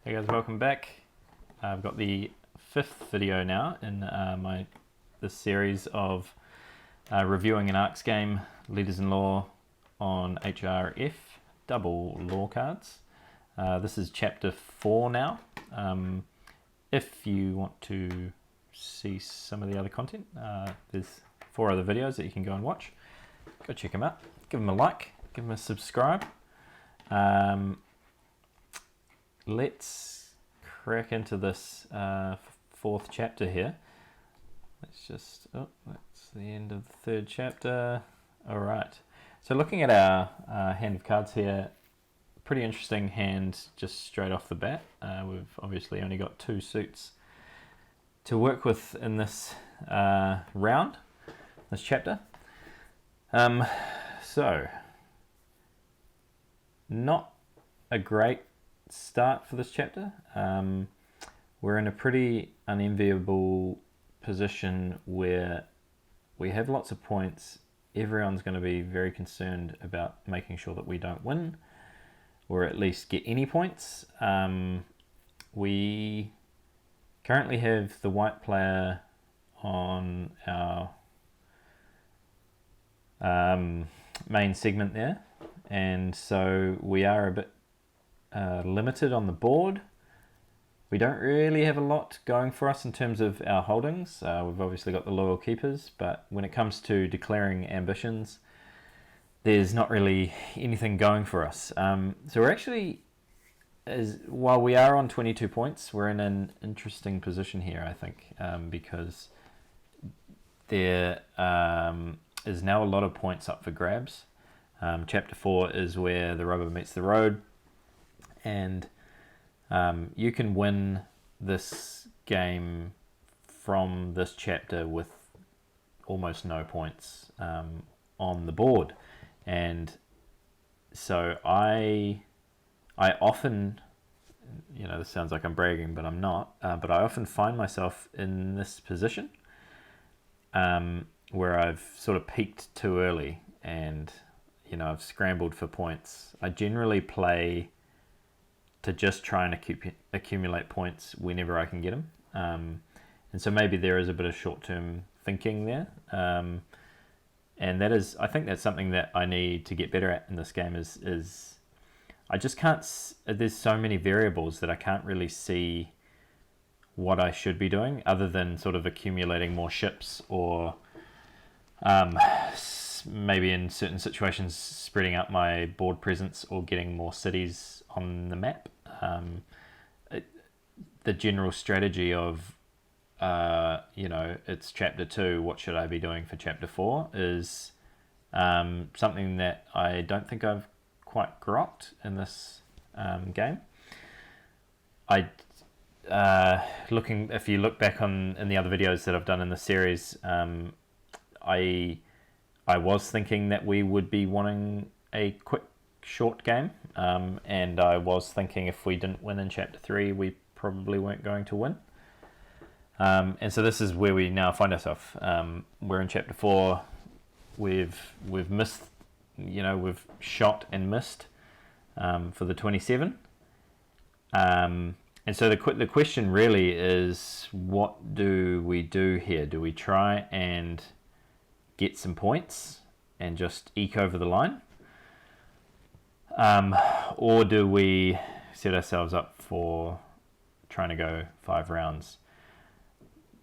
Hey guys, welcome back. I've got the fifth video now in this series of reviewing an ARCS game, Leaders in Law on HRF, double law cards. This is chapter 4 now. If you want to see some of the other content, there's 4 other videos that you can go and watch. Go check them out. Give them a like, give them a subscribe. Let's crack into this 4th chapter here. That's the end of the 3rd chapter. All right. So looking at our hand of cards here, pretty interesting hand just straight off the bat. We've obviously only got 2 suits to work with in this round, this chapter. So, not a great start for this chapter. We're in a pretty unenviable position where we have lots of points. Everyone's going to be very concerned about making sure that we don't win, or at least get any points. We currently have the white player on our main segment there, and so we are a bit limited on the board. We don't really have a lot going for us in terms of our holdings. We've obviously got the loyal keepers, but when it comes to declaring ambitions, there's not really anything going for us. So we're actually, while we are on 22 points, we're in an interesting position here, I think, because there is now a lot of points up for grabs. Chapter 4 is where the rubber meets the road, and you can win this game from this chapter with almost no points on the board. And so I often, this sounds like I'm bragging, but I'm not, but I often find myself in this position where I've sort of peaked too early and I've scrambled for points. I generally play to just try and accumulate points whenever I can get them. And so maybe there is a bit of short-term thinking there. And I think that's something that I need to get better at in this game is I just can't, there's so many variables that I can't really see what I should be doing other than sort of accumulating more ships or maybe in certain situations spreading out my board presence or getting more cities on the map. The general strategy of it's chapter 2, what should I be doing for chapter 4 is something that I don't think I've quite grokked in this game. If you look back in the other videos that I've done in the series, I was thinking that we would be wanting a quick, short game, and I was thinking if we didn't win in chapter 3, we probably weren't going to win. And so this is where we now find ourselves. We're in chapter 4. We've missed, we've shot and missed for the 27. And so the question really is, what do we do here? Do we try and get some points and just eke over the line? Or do we set ourselves up for trying to go 5 rounds?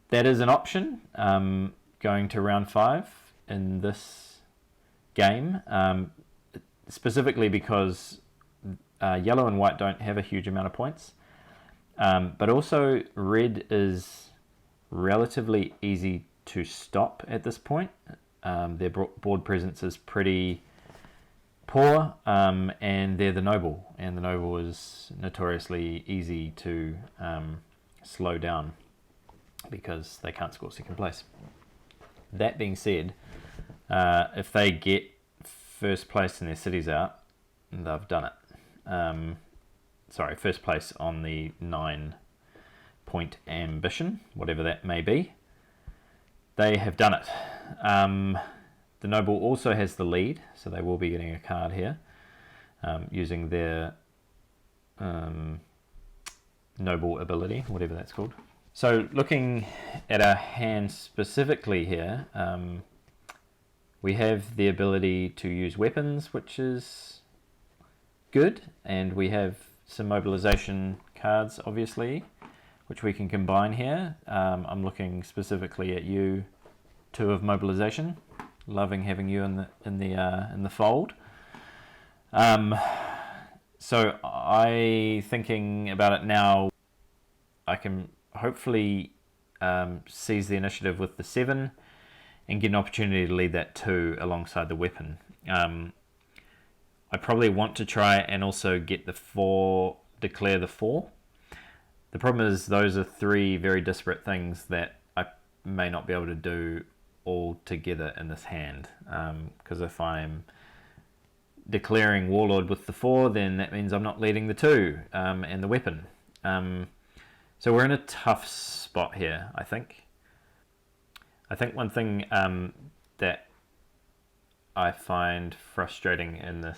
That is an option, going to round 5 in this game, specifically because yellow and white don't have a huge amount of points, but also red is relatively easy to stop at this point. Their board presence is pretty poor, and they're the noble, and the noble is notoriously easy to slow down because they can't score 2nd place. That being said, if they get 1st place in their cities out, they've done it. 1st place on the 9-point ambition, whatever that may be, they have done it. The noble also has the lead, so they will be getting a card here, using their noble ability, whatever that's called. So looking at our hand specifically here, we have the ability to use weapons, which is good, and we have some mobilization cards, obviously, which we can combine here. I'm looking specifically at you, 2 of mobilization. Loving having you in the fold. So thinking about it now, I can hopefully seize the initiative with the 7 and get an opportunity to lead that 2 alongside the weapon. I probably want to try and also get the 4, declare the 4. The problem is those are 3 very disparate things that I may not be able to do all together in this hand, because if I'm declaring Warlord with the 4, then that means I'm not leading the 2 and the weapon. So we're in a tough spot here, I think. I think one thing that I find frustrating in this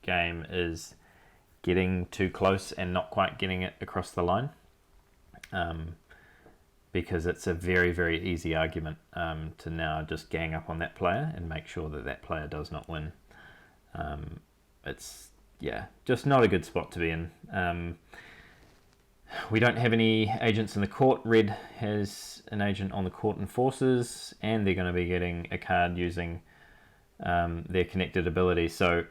game is getting too close and not quite getting it across the line, because it's a very, very easy argument to now just gang up on that player and make sure that that player does not win. It's, just not a good spot to be in. We don't have any agents in the court. Red has an agent on the court and forces, and they're going to be getting a card using their connected ability. So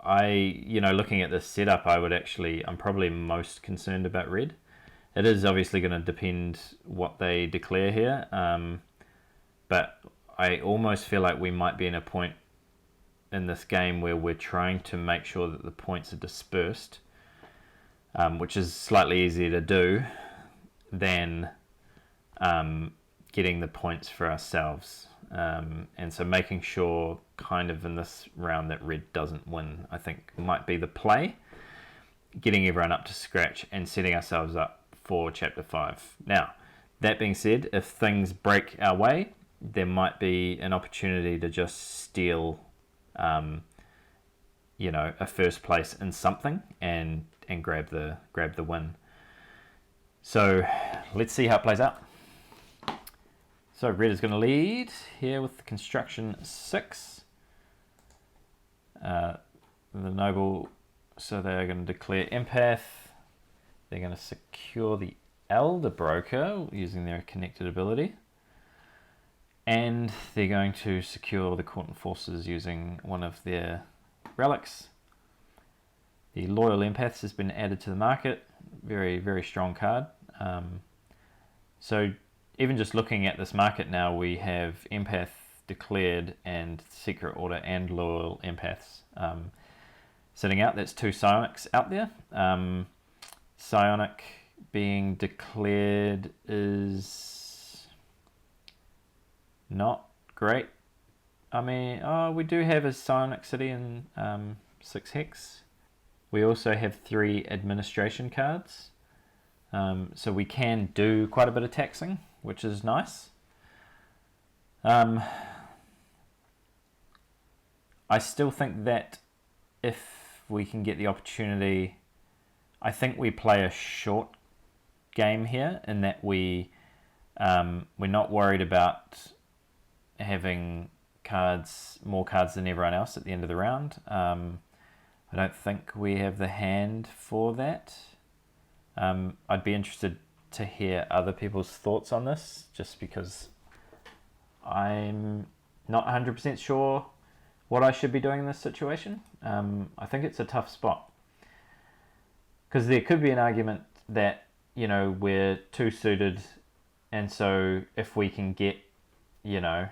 looking at this setup, I'm probably most concerned about red. It is obviously going to depend what they declare here, but I almost feel like we might be in a point in this game where we're trying to make sure that the points are dispersed, which is slightly easier to do than getting the points for ourselves. And so making sure kind of in this round that red doesn't win, I think might be the play. Getting everyone up to scratch and setting ourselves up for Chapter 5. Now, that being said, if things break our way, there might be an opportunity to just steal a first place in something and grab the win. So let's see how it plays out. So red is going to lead here with the construction 6. The noble, so they're going to declare empath. They're going to secure the elder broker using their connected ability. And they're going to secure the court and forces using one of their relics. The loyal empaths has been added to the market. Very, very strong card. So even just looking at this market now, we have empath declared and secret order and loyal empaths sitting out. That's 2 psionics out there. Psionic being declared is not great. I mean, we do have a psionic city in 6 hex. We also have 3 administration cards. So we can do quite a bit of taxing, which is nice. I still think that if we can get the opportunity, I think we play a short game here in that we're not worried about having more cards than everyone else at the end of the round. I don't think we have the hand for that. I'd be interested to hear other people's thoughts on this, just because I'm not 100% sure what I should be doing in this situation. I think it's a tough spot, because there could be an argument that we're too suited, and so if we can get the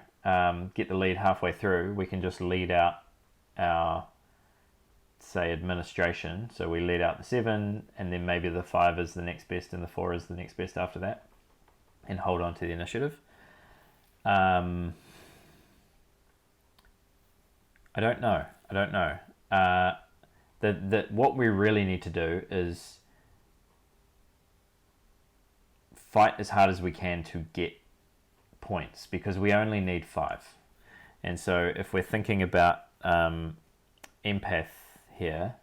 lead halfway through, we can just lead out our, say, administration. So we lead out the 7, and then maybe the 5 is the next best and the 4 is the next best after that, and hold on to the initiative. I don't know. What we really need to do is fight as hard as we can to get points, because we only need 5. And so if we're thinking about empath here,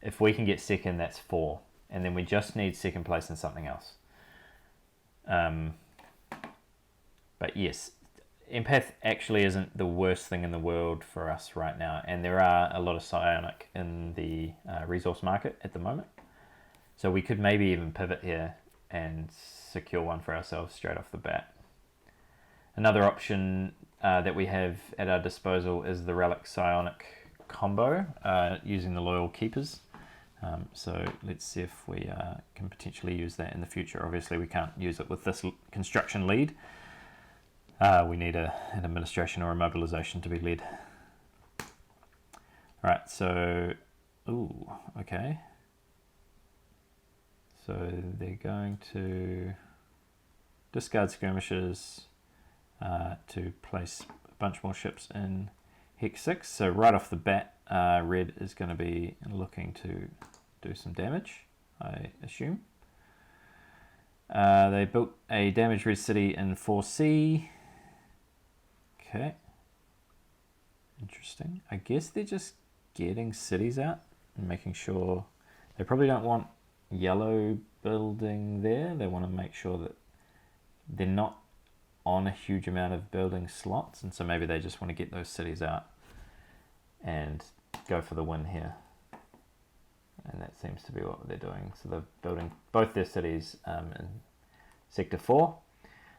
if we can get second, that's 4, and then we just need second place in something else. But yes, empath actually isn't the worst thing in the world for us right now, and there are a lot of psionic in the resource market at the moment, so we could maybe even pivot here and secure one for ourselves straight off the bat. Another option that we have at our disposal is the relic psionic combo using the loyal keepers. So let's see if we can potentially use that in the future. Obviously we can't use it with this construction lead. We need an administration or a mobilization to be led. Alright, so, ooh, okay. So they're going to discard skirmishers to place a bunch more ships in Hex 6. So right off the bat, red is going to be looking to do some damage, I assume. They built a damaged red city in 4C. Okay. Interesting. I guess they're just getting cities out and making sure. They probably don't want yellow building there. They want to make sure that they're not on a huge amount of building slots, and so maybe they just want to get those cities out and go for the win here. And that seems to be what they're doing. So they're building both their cities in Sector 4.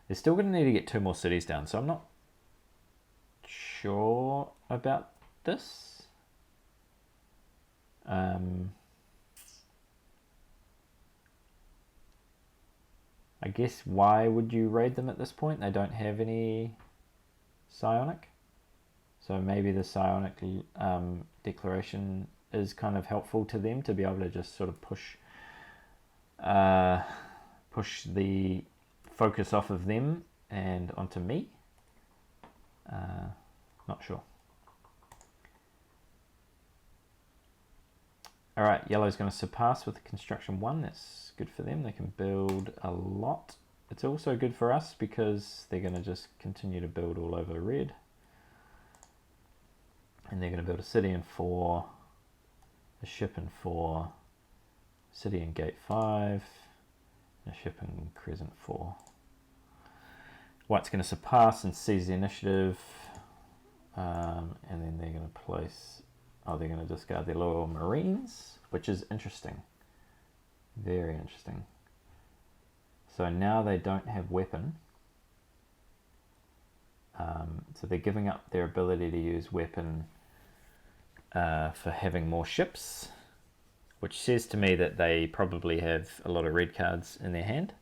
They're still going to need to get 2 more cities down, so I'm not sure about this. I guess why would you raid them at this point? They don't have any psionic. So maybe the psionic declaration is kind of helpful to them to be able to just sort of push the focus off of them and onto me. Not sure. Alright, yellow's going to surpass with construction 1. That's good for them. They can build a lot. It's also good for us because they're going to just continue to build all over red. And they're going to build a city in 4, a ship in 4, city in gate 5, and a ship in crescent 4. White's going to surpass and seize the initiative. And then they're going to place... Oh, they're going to discard their loyal marines, which is interesting. Very interesting. So now they don't have weapon. So they're giving up their ability to use weapon for having more ships, which says to me that they probably have a lot of red cards in their hand.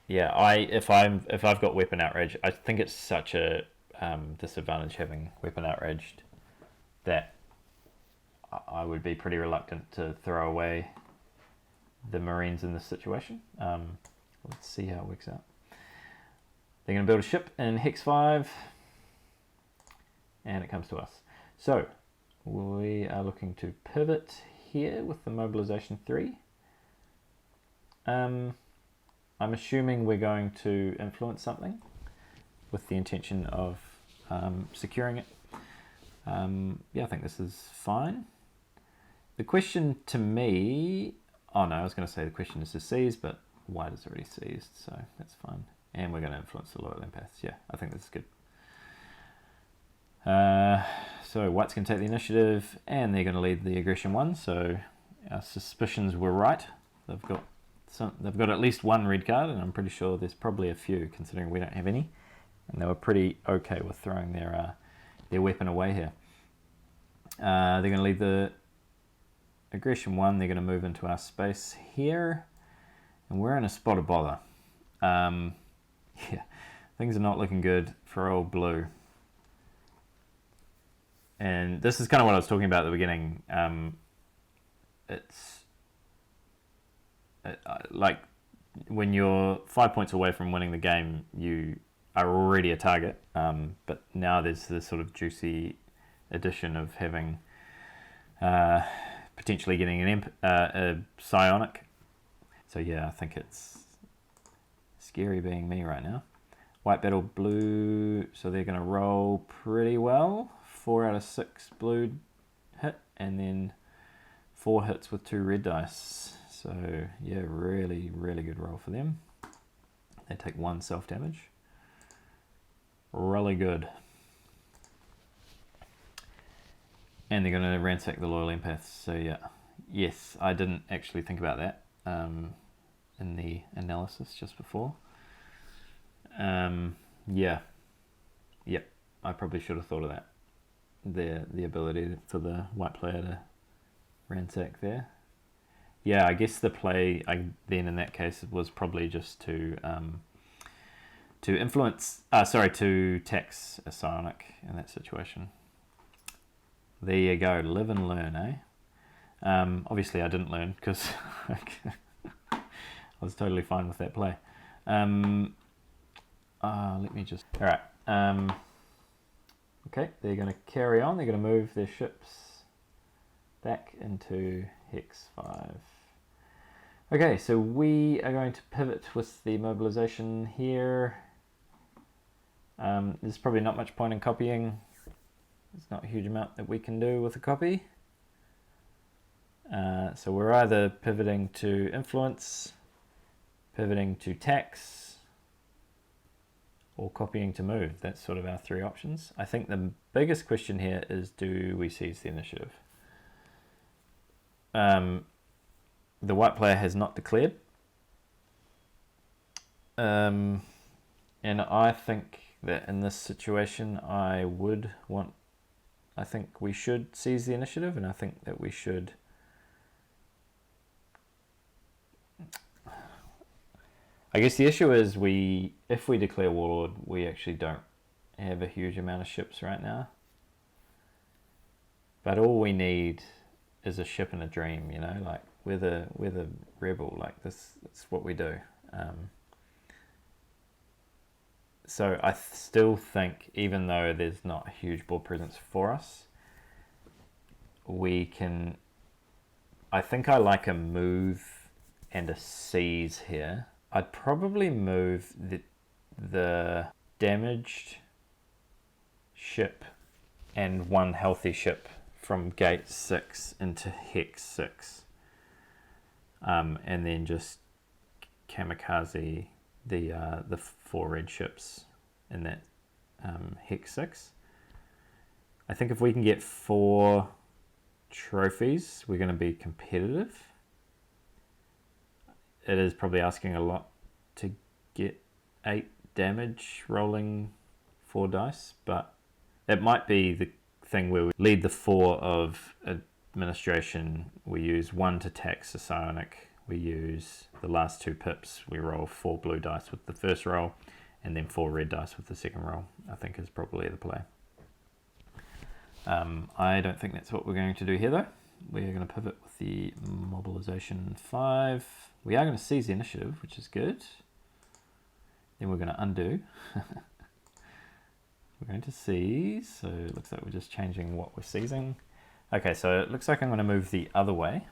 Yeah, if I've got weapon outrage, I think it's such a disadvantage having weapon outraged that I would be pretty reluctant to throw away the Marines in this situation. Let's see how it works out. They're going to build a ship in Hex 5, and it comes to us. So we are looking to pivot here with the mobilization 3. I'm assuming we're going to influence something with the intention of securing it. Yeah, I think this is fine. The question to me... Oh no, I was going to say the question is to seize, but white is already seized, so that's fine. And we're going to influence the loyal empaths. Yeah, I think this is good. So white's going to take the initiative, and they're going to lead the aggression 1, so our suspicions were right. They've got at least 1 red card, and I'm pretty sure there's probably a few, considering we don't have any. And they were pretty okay with throwing their weapon away here. They're going to lead the aggression 1. They're going to move into our space here, and we're in a spot of bother. Yeah, things are not looking good for old blue. And this is kind of what I was talking about at the beginning. It's like when you're 5 points away from winning the game, you are already a target. But now there's this sort of juicy addition of having potentially getting a psionic. So yeah, I think it's scary being me right now. White battle blue, so they're going to roll pretty well. 4 out of 6 blue hit, and then 4 hits with 2 red dice. So yeah, really, really good roll for them. They take 1 self-damage. Really good. And they're going to ransack the loyal empaths. So yeah, yes, I didn't actually think about that in the analysis just before. Yeah, yep, I probably should have thought of that. The ability for the white player to ransack there. Yeah, I guess the play then in that case was probably just to influence, to tax a psionic in that situation. There you go, live and learn, eh? Obviously I didn't learn because I was totally fine with that play. Let me just, all right. Okay, they're going to carry on. They're going to move their ships back into Hex 5. Okay, so we are going to pivot with the mobilization here. There's probably not much point in copying. There's not a huge amount that we can do with a copy. So we're either pivoting to influence, pivoting to tax, or copying to move. That's sort of our 3 options. I think the biggest question here is, do we seize the initiative? The white player has not declared. And I think that in this situation I think we should seize the initiative, and I think that we should I guess the issue is if we declare Warlord, we actually don't have a huge amount of ships right now. But all we need is a ship and a dream, you know, like we're the rebel, like this. That's what we do. So I still think, even though there's not a huge board presence for us, we can. I think I like a move and a seize here. I'd probably move the damaged ship and 1 healthy ship from gate 6 into hex 6, and then just kamikaze the 4 red ships in that hex 6. I think if we can get 4 trophies, we're going to be competitive. It is probably asking a lot to get 8 damage rolling 4 dice, but it might be the thing where we lead the 4 of administration. We use 1 to tax a psionic. We use the last 2 pips. We roll 4 blue dice with the first roll, and then 4 red dice with the second roll, I think is probably the play. I don't think that's what we're going to do here, though. We're going to pivot with the mobilization 5. We are going to seize the initiative, which is good. Then we're going to undo. We're going to seize, so it looks like we're just changing what we're seizing. Okay, so it looks like I'm going to move the other way.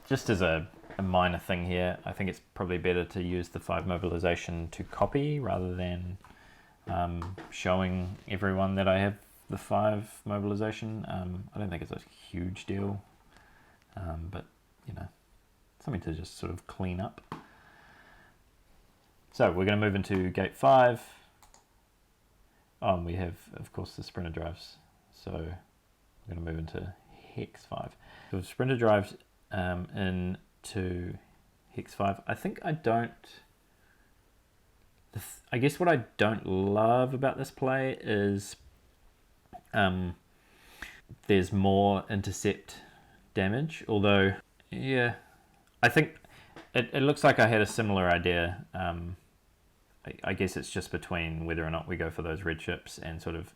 Just as a minor thing here, I think it's probably better to use the 5 mobilization to copy rather than showing everyone that I have the 5 mobilization. I don't think it's a huge deal, but you know, something to just sort of clean up. So we're going to move into gate 5. And we have, of course, the sprinter drives. So we're going to move into hex 5. So sprinter drives into hex 5. I think I don't. I guess what I don't love about this play is there's more intercept damage, although yeah, I think it looks like I had a similar idea. I guess it's just between whether or not we go for those red ships and sort of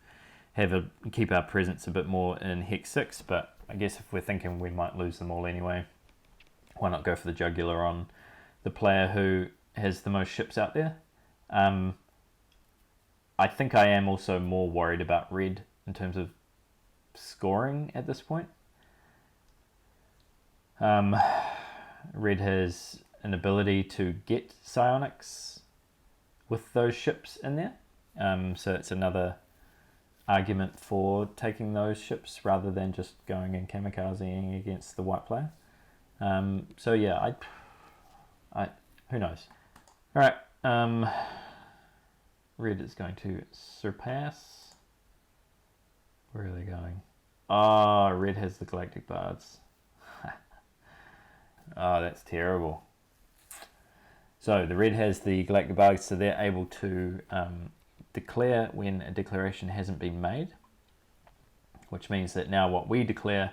keep our presence a bit more in hex 6, but I guess if we're thinking we might lose them all anyway, why not go for the jugular on the player who has the most ships out there? I think I am also more worried about red in terms of scoring at this point. Red has an ability to get psionics with those ships in there, so it's another argument for taking those ships rather than just going and kamikazing against the white player. So yeah, I who knows. All right, red is going to surpass. Where are they going? Oh, red has the Galactic Bards. Oh, that's terrible. So the red has the Galactic Bards, so they're able to declare when a declaration hasn't been made, which means that now what we declare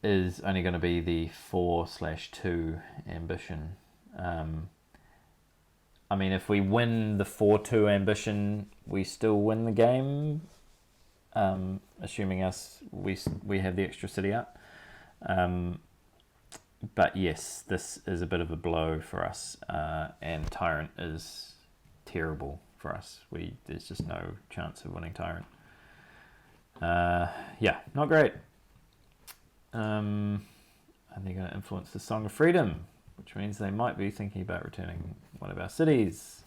is only going to be the 4/2 ambition. I mean, if we win the 4/2 ambition, we still win the game, assuming we have the extra city up. But yes, this is a bit of a blow for us, and Tyrant is terrible for us. There's just no chance of winning Tyrant. Yeah, not great. And they're going to influence the Song of Freedom, which means they might be thinking about returning one of our cities.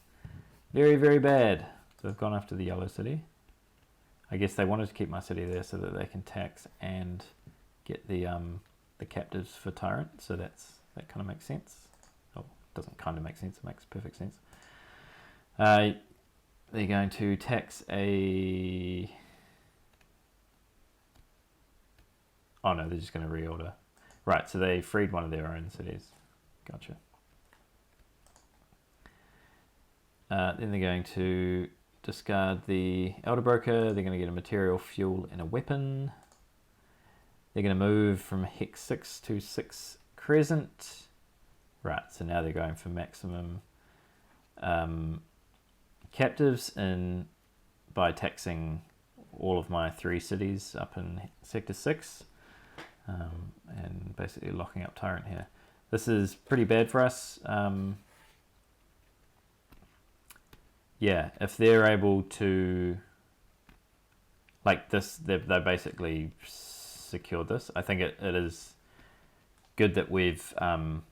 Very, very bad. So they've gone after the yellow city. I guess they wanted to keep my city there so that they can tax and get the captives for Tyrant. So that kind of makes sense. Oh, it doesn't kind of make sense. It makes perfect sense. They're going to tax a... Oh no, they're just going to reorder. Right, so they freed one of their own cities. Gotcha. Then they're going to discard the Elder Broker. They're going to get a material, fuel, and a weapon. They're going to move from Hex 6 to 6 Crescent. Right, so now they're going for maximum captives by taxing all of my 3 cities up in Sector 6. And basically locking up Tyrant here. This is pretty bad for us. Yeah, if they're able to, like this, they basically secured this. I think it is good that we've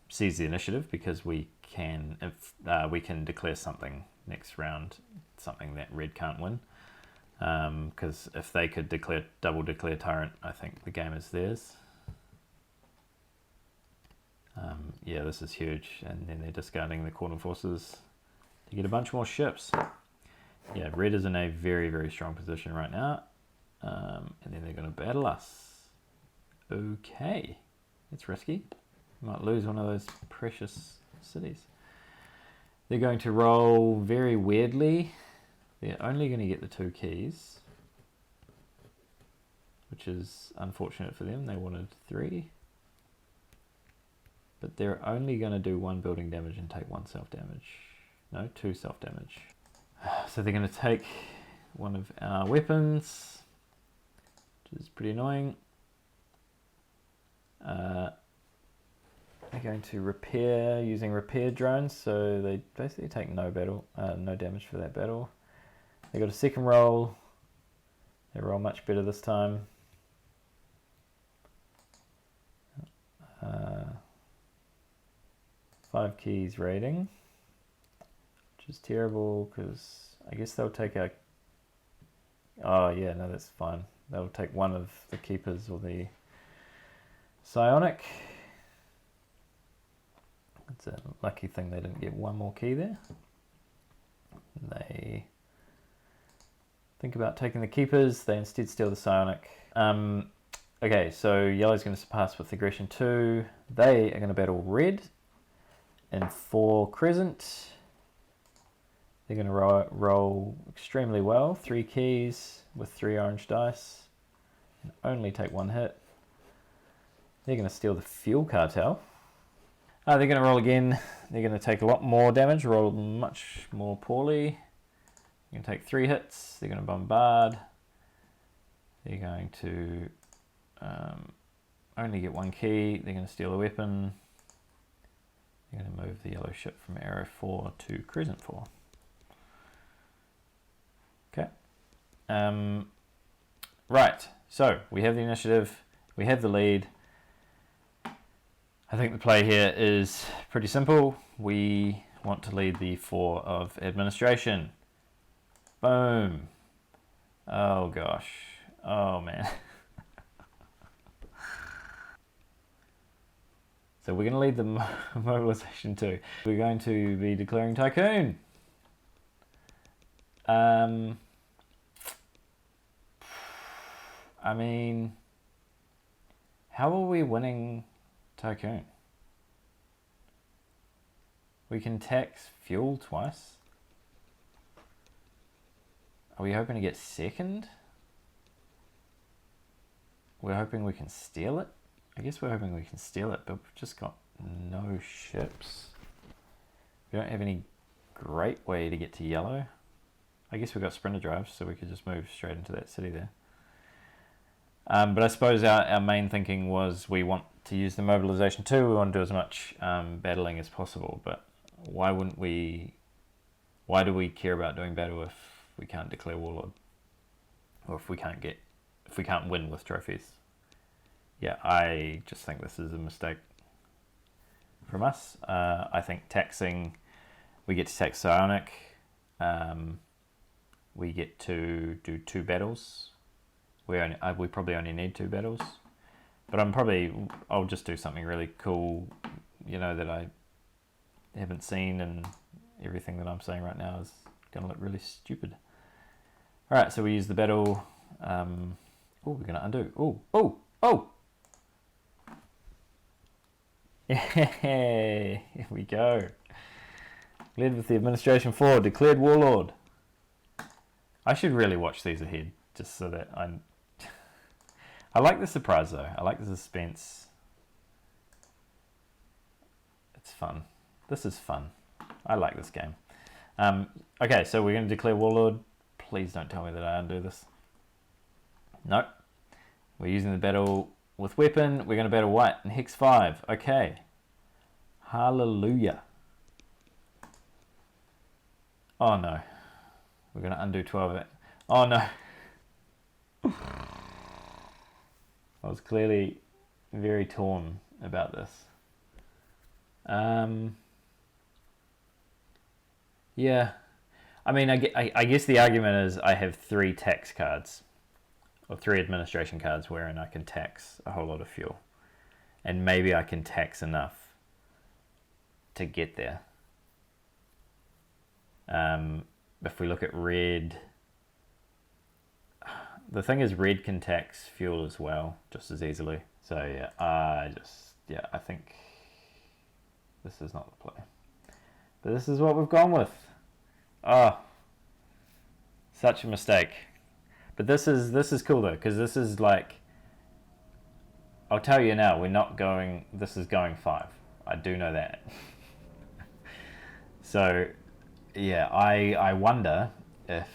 seized the initiative, because we can declare something next round, something that red can't win. Because if they could double declare Tyrant, I think the game is theirs. Yeah, this is huge, and then they're discarding the Quantum Forces to get a bunch more ships. Yeah, red is in a very, very strong position right now, and then they're going to battle us. Okay, it's risky. Might lose one of those precious cities. They're going to roll very weirdly. They're only going to get the 2 keys, which is unfortunate for them. They wanted 3. But they're only going to do 1 building damage and take 1 self-damage. No, 2 self-damage. So they're going to take one of our weapons, which is pretty annoying. They're going to repair using repair drones, so they basically take no damage for that battle. They got a second roll. They roll much better this time. 5 keys raiding, which is terrible because I guess they'll take a... Oh yeah, no, that's fine. They'll take one of the keepers or the psionic. It's a lucky thing they didn't get 1 more key there. They think about taking the keepers. They instead steal the psionic. Okay, so yellow's going to surpass with aggression 2. They are going to battle red in 4 Crescent. They're going to roll extremely well. 3 keys with 3 orange dice. And only take 1 hit. They're going to steal the fuel cartel. They're going to roll again. They're going to take a lot more damage. Roll much more poorly. They're going to take 3 hits. They're going to bombard. They're going to only get 1 key. They're going to steal a weapon. They're going to move the yellow ship from Arrow 4 to Crescent 4. Okay. Right, so we have the initiative. We have the lead. I think the play here is pretty simple. We want to lead the 4 of administration. Boom. Oh gosh. Oh man. So we're going to lead the mobilization too. We're going to be declaring Tycoon. I mean, how are we winning Tycoon? We can tax fuel twice. Are we hoping to get second? We're hoping we can steal it? I guess we're hoping we can steal it, but we've just got no ships. We don't have any great way to get to yellow. I guess we've got sprinter drives, so we could just move straight into that city there. But I suppose our main thinking was we want to use the mobilization too. We want to do as much battling as possible, but why wouldn't we? Why do we care about doing battle if we can't declare warlord, or if we can't win with trophies? Yeah, I just think this is a mistake from us. I think we get to tax psionic. We get to do 2 battles. We probably only need 2 battles, but I'll just do something really cool, that I haven't seen, and everything that I'm saying right now is gonna look really stupid. All right, so we use the battle. We're gonna undo. Oh! Hey, here we go. Led with the administration 4, declared warlord. I should really watch these ahead, just so that I like the surprise though. I like the suspense. It's fun. This is fun. I like this game. Okay, so we're going to declare warlord. Please don't tell me that I undo this. Nope. We're using the battle with weapon. We're going to battle white in Hex 5. Okay. Hallelujah. Oh no. We're going to undo 12 of it. Oh no. I was clearly very torn about this. Yeah. I mean, I guess the argument is I have 3 tax cards, or 3 administration cards wherein I can tax a whole lot of fuel. And maybe I can tax enough to get there. If we look at red, the thing is red can tax fuel as well, just as easily. So yeah, I think this is not the play. But this is what we've gone with. Oh, such a mistake. But this is cool though, because this is like, I'll tell you now, this is going 5. I do know that. So yeah, I wonder if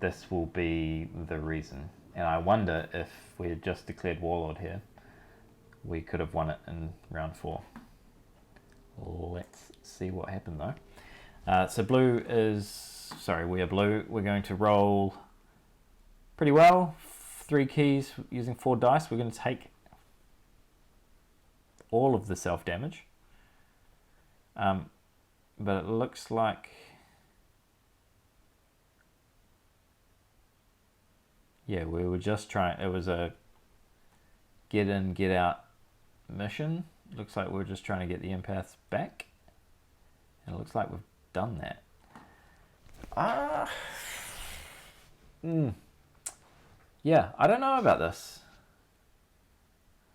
this will be the reason. And I wonder if we had just declared warlord here, we could have won it in round 4. Let's see what happened though. So we are blue. We're going to roll pretty well. 3 keys using 4 dice. We're going to take all of the self-damage. But it looks like, yeah, we were just trying, it was a get in, get out mission. Looks like we're just trying to get the empaths back. And it looks like we've done that. Yeah, I don't know about this.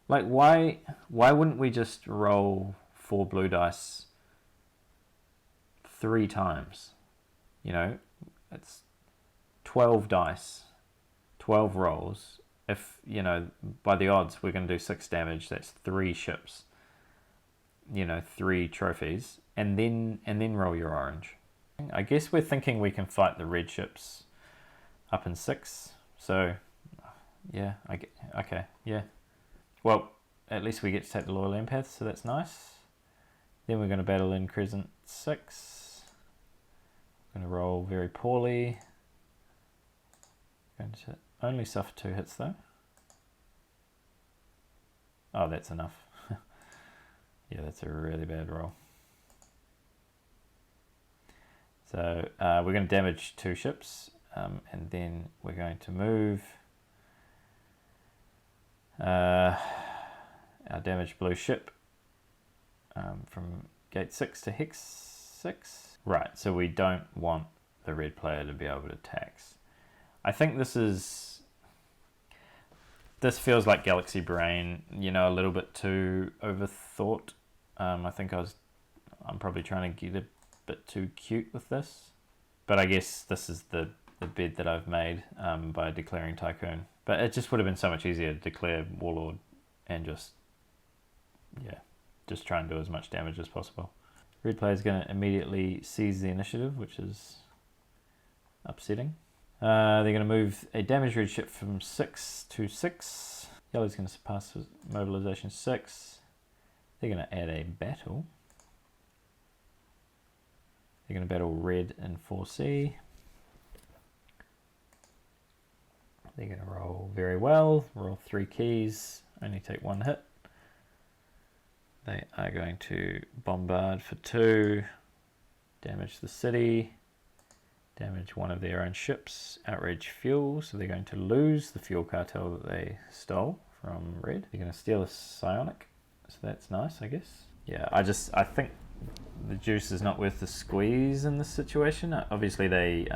Like, why wouldn't we just roll 4 blue dice 3 times? It's 12 dice, 12 rolls. If, by the odds, we're going to do 6 damage, that's 3 ships, 3 trophies, and then roll your orange. I guess we're thinking we can fight the red ships up in 6, so yeah, okay, yeah. Well, at least we get to take the loyal empaths, so that's nice. Then we're going to battle in Crescent 6. Going to roll very poorly. Going to only suffer 2 hits though. Oh, that's enough. Yeah, that's a really bad roll. So we're going to damage 2 ships. and then we're going to move our damaged blue ship from gate 6 to hex 6. Right, so we don't want the red player to be able to tax. I think this feels like Galaxy Brain, you know, a little bit too overthought. I think I'm probably trying to get a bit too cute with this. But I guess this is the bed that I've made by declaring Tycoon. But it just would have been so much easier to declare Warlord and just try and do as much damage as possible. Red player is going to immediately seize the initiative, which is upsetting. They're going to move a damaged red ship from 6 to 6. Yellow's going to surpass mobilization 6. They're going to add a battle. They're going to battle red in 4C. They're going to roll very well, roll 3 keys, only take 1 hit. They are going to bombard for 2, damage the city, damage one of their own ships, outrage fuel, so they're going to lose the fuel cartel that they stole from red. They're going to steal a psionic, so that's nice, I guess. Yeah, I think the juice is not worth the squeeze in this situation. Obviously they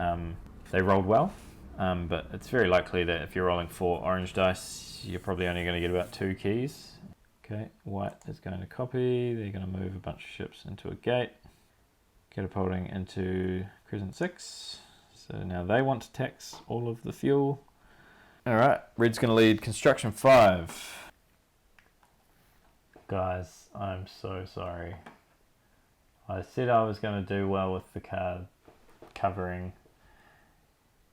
rolled well, but it's very likely that if you're rolling 4 orange dice, you're probably only going to get about 2 keys. Okay, white is going to copy. They're going to move a bunch of ships into a gate, catapulting into Crescent 6. So now they want to tax all of the fuel. Alright, red's going to lead construction 5. Guys, I'm so sorry. I said I was going to do well with the card covering,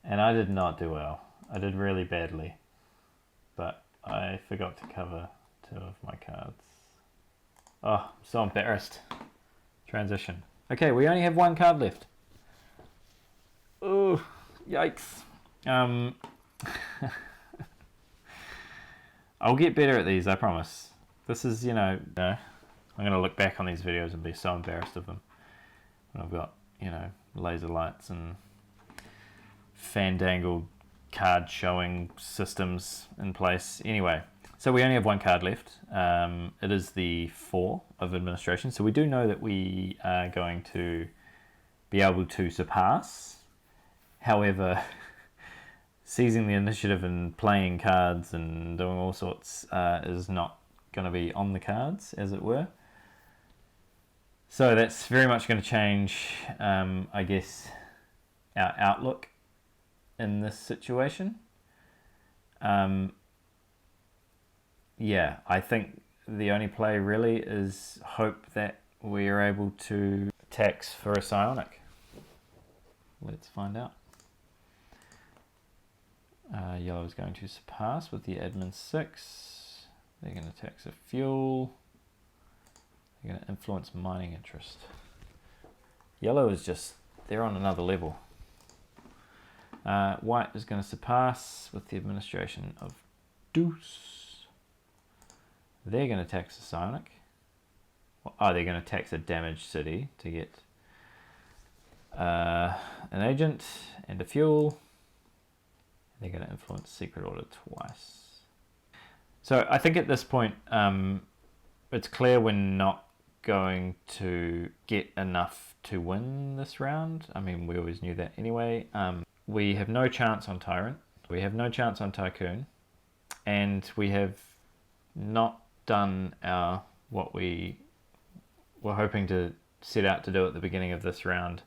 and I did not do well. I did really badly, but I forgot to cover 2 of my cards. Oh, I'm so embarrassed. Transition. Okay, we only have 1 card left. Oh, yikes. I'll get better at these, I promise. This is, I'm going to look back on these videos and be so embarrassed of them. When I've got, laser lights and fandangled card showing systems in place. Anyway, so we only have 1 card left. It is the 4 of administration. So we do know that we are going to be able to surpass. However, seizing the initiative and playing cards and doing all sorts is not going to be on the cards, as it were. So that's very much going to change, I guess, our outlook in this situation. Yeah, I think the only play really is hope that we are able to tax for a psionic. Let's find out. Yellow is going to surpass with the admin 6. They're going to tax a fuel. They're going to influence mining interest. Yellow is just, they're on another level. White is going to surpass with the administration of deuce. They're going to tax a psionic. Oh, they're going to tax a damaged city to get an agent and a fuel. They're going to influence secret order twice. So I think at this point, it's clear we're not going to get enough to win this round. I mean, we always knew that anyway. We have no chance on Tyrant. We have no chance on Tycoon. And we have not done what we were hoping to set out to do at the beginning of this round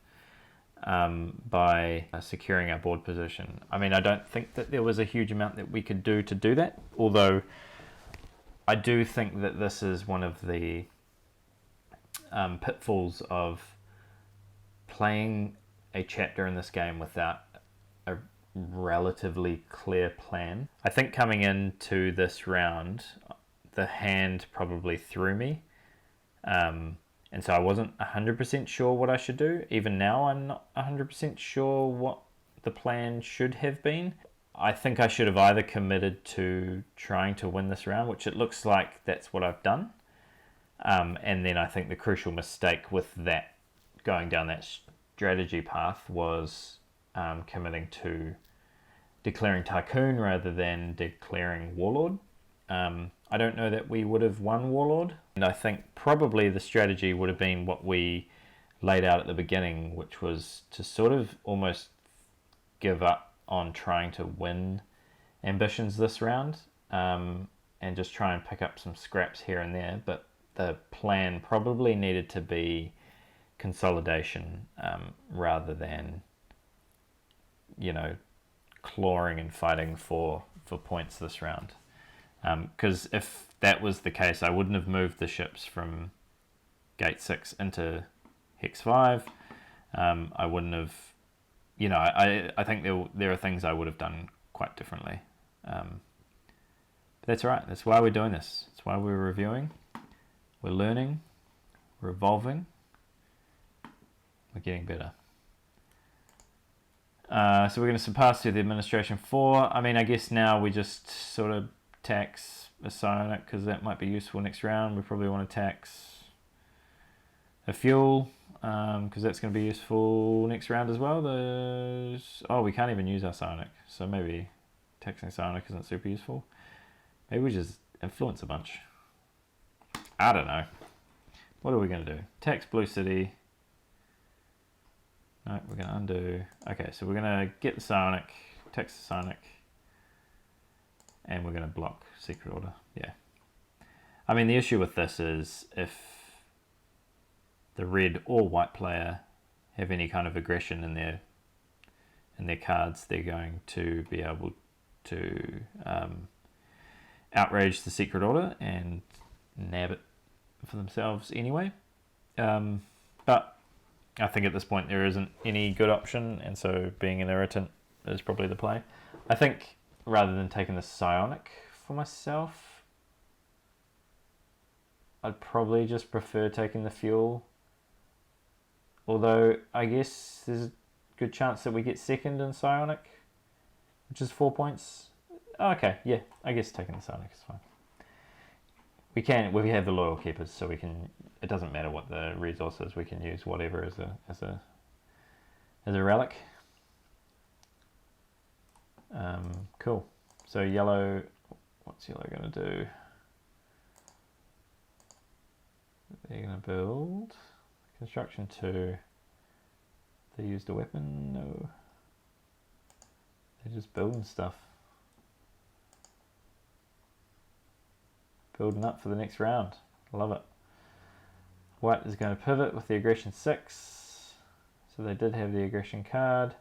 by securing our board position. I mean, I don't think that there was a huge amount that we could do to do that, although I do think that this is one of the pitfalls of playing a chapter in this game without a relatively clear plan. I think coming into this round, the hand probably threw me. And so I wasn't 100% sure what I should do. Even now, I'm not 100% sure what the plan should have been. I think I should have either committed to trying to win this round, which it looks like that's what I've done. And then I think the crucial mistake with that, going down that strategy path, was committing to declaring Tycoon rather than declaring Warlord. I don't know that we would have won Warlord, and I think probably the strategy would have been what we laid out at the beginning, which was to sort of almost give up on trying to win ambitions this round, and just try and pick up some scraps here and there. But the plan probably needed to be consolidation, rather than, clawing and fighting for points this round. Because if that was the case, I wouldn't have moved the ships from Gate 6 into Hex 5. I wouldn't have, I think there are things I would have done quite differently. But that's all right. That's why we're doing this. That's why we're reviewing. We're learning. We're evolving. We're getting better. So we're going to surpass to the Administration 4. I mean, I guess now we just sort of tax a psionic because that might be useful next round. We probably want to tax a fuel because that's going to be useful next round as well. We can't even use our psionic, so maybe taxing psionic isn't super useful. Maybe we just influence a bunch. I don't know. What are we going to do? Tax Blue City. No, we're going to undo. Okay, so we're going to get the psionic, tax the psionic, and we're going to block Secret Order. Yeah. I mean, the issue with this is if the red or white player have any kind of aggression in their cards, they're going to be able to outrage the Secret Order and nab it for themselves anyway. But I think at this point there isn't any good option, and so being an irritant is probably the play. I think rather than taking the psionic for myself, I'd probably just prefer taking the fuel. Although I guess there's a good chance that we get second in psionic, which is 4 points. Okay, yeah, I guess taking the psionic is fine. We have the loyal keepers, so we can. It doesn't matter what the resource is. We can use whatever as a relic. Cool. So yellow. What's yellow going to do? They're going to build construction 2. They used a weapon. No. They're just building stuff. Building up for the next round. Love it. White is going to pivot with the aggression 6. So they did have the aggression card.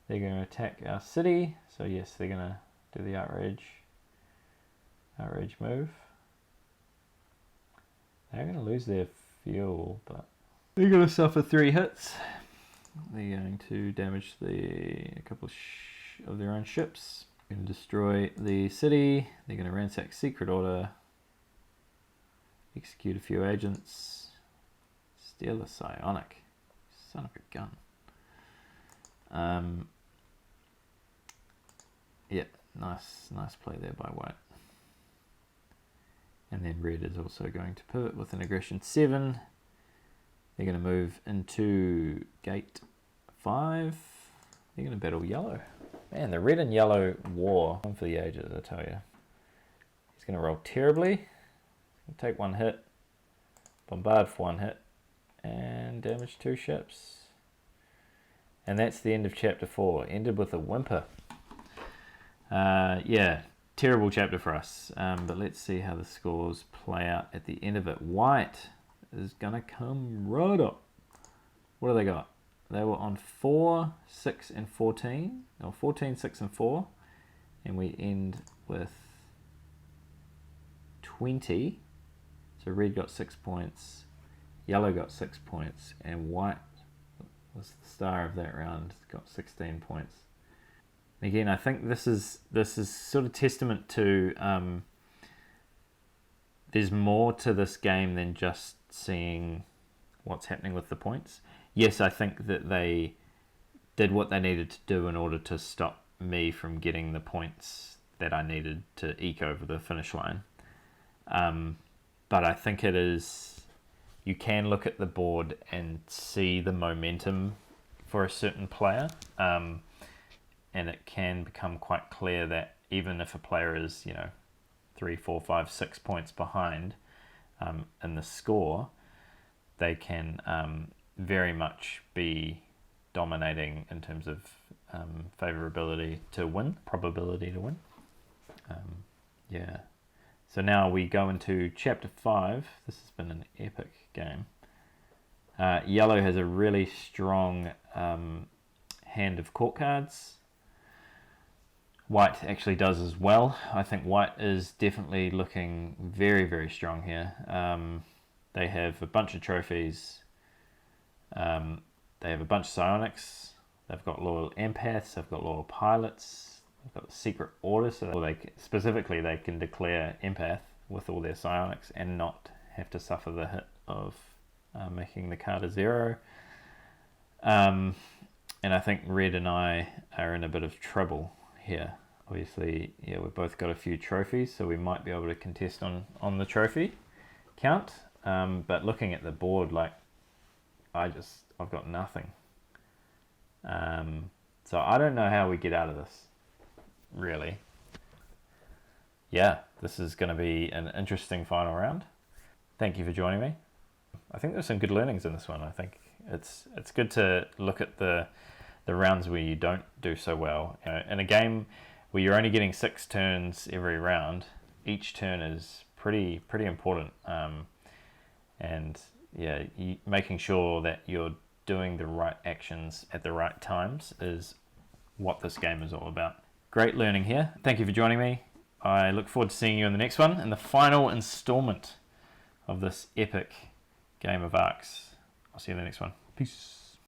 They're going to attack our city. So yes, they're going to do the outrage move. They're going to lose their fuel, but they're going to suffer 3 hits. They're going to damage a couple of their own ships. They're going to destroy the city. They're going to ransack Secret Order. Execute a few agents. Steal a psionic. Son of a gun. Yeah, nice play there by white. And then red is also going to pivot with an aggression 7. They're going to move into gate 5. They're going to battle yellow. Man, the red and yellow war. One for the ages, I tell you. He's going to roll terribly. Take 1 hit. Bombard for 1 hit. And damage 2 ships. And that's the end of chapter 4. Ended with a whimper. Yeah, terrible chapter for us. But let's see how the scores play out at the end of it. White is going to come right up. What do they got? They were on 4, 6, and 14. Or 14, 6, and 4. And we end with 20. So red got 6 points. Yellow got 6 points. And white was the star of that round. Got 16 points. Again, I think this is sort of testament to there's more to this game than just seeing what's happening with the points. Yes, I think that they did what they needed to do in order to stop me from getting the points that I needed to eke over the finish line. But I think you can look at the board and see the momentum for a certain player, and it can become quite clear that even if a player is, 3, 4, 5, 6 points behind in the score, they can very much be dominating in terms of favorability to win, probability to win. Yeah. So now we go into chapter 5. This has been an epic game. Yellow has a really strong hand of court cards. White actually does as well. I think white is definitely looking very, very strong here. They have a bunch of trophies. They have a bunch of psionics. They've got loyal empaths. They've got loyal pilots. They've got the secret order. So they can declare empath with all their psionics and not have to suffer the hit of making the card a 0. And I think red and I are in a bit of trouble here. Obviously, yeah, we've both got a few trophies, so we might be able to contest on the trophy count. But looking at the board, I've got nothing. So I don't know how we get out of this, really. Yeah, this is going to be an interesting final round. Thank you for joining me. I think there's some good learnings in this one. I think it's good to look at the rounds where you don't do so well. In a game where you're only getting 6 turns every round, each turn is pretty important. And yeah, making sure that you're doing the right actions at the right times is what this game is all about. Great learning here. Thank you for joining me. I look forward to seeing you in the next one, in the final installment of this epic game of Arcs. I'll see you in the next one. Peace.